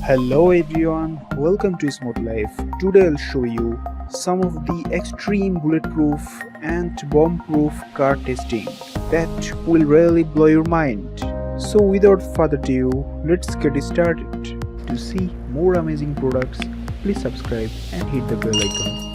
Hello everyone, welcome to Smooth Life. Today I'll show you some of the extreme bulletproof and bomb-proof car testing that will really blow your mind. So without further ado, let's get started. To see more amazing products, please subscribe and hit the bell icon.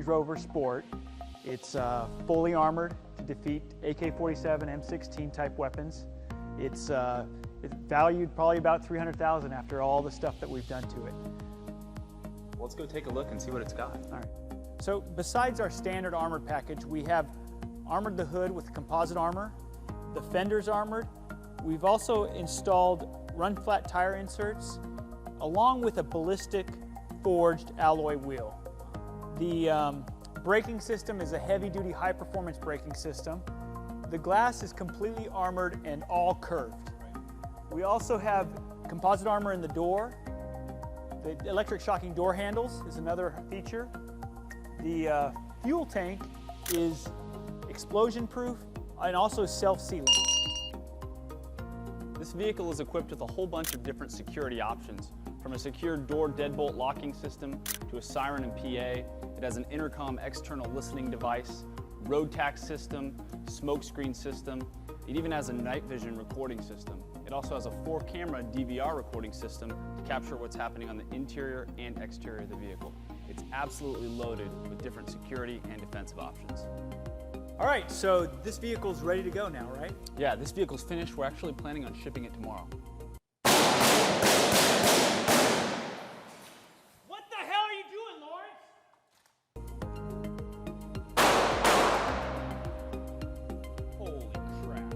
Range Rover Sport. It's fully armored to defeat AK-47, M16 type weapons. It's valued probably about $300,000 after all the stuff that we've done to it. Let's go take a look and see what it's got. All right. So besides our standard armored package, we have armored the hood with composite armor, the fender's armored. We've also installed run-flat tire inserts along with a ballistic forged alloy wheel. The braking system is a heavy-duty, high-performance braking system. The glass is completely armored and all curved. We also have composite armor in the door. The electric shocking door handles is another feature. The fuel tank is explosion-proof and also self-sealing. This vehicle is equipped with a whole bunch of different security options, from a secure door deadbolt locking system to a siren and PA. It has an intercom external listening device, road tax system, smoke screen system. It even has a night vision recording system. It also has a 4-camera DVR recording system to capture what's happening on the interior and exterior of the vehicle. It's absolutely loaded with different security and defensive options. All right, so this vehicle's ready to go now, right? Yeah, this vehicle's finished. We're actually planning on shipping it tomorrow. What the hell are you doing, Lawrence? Holy crap.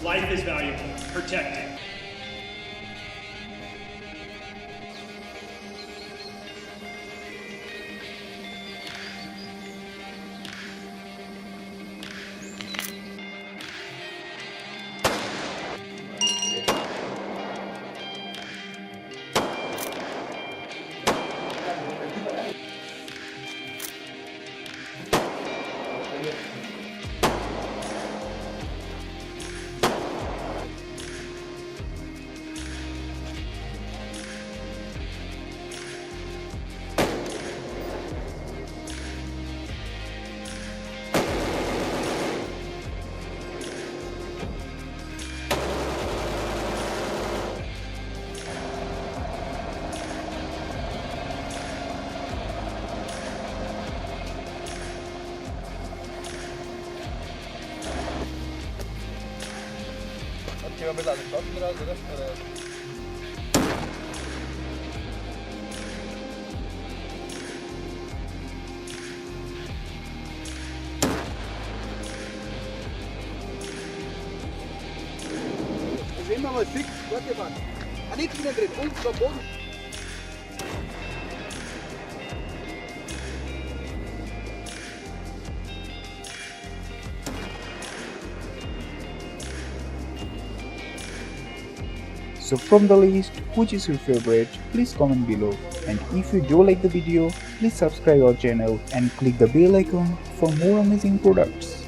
Life is valuable. Protect it. Sehen wir mal fix, warte mal. Nichts mehr drin, unten am Boden. So from the list, which is your favorite? Please comment below. And if you do like the video, please subscribe our channel and click the bell icon for more amazing products.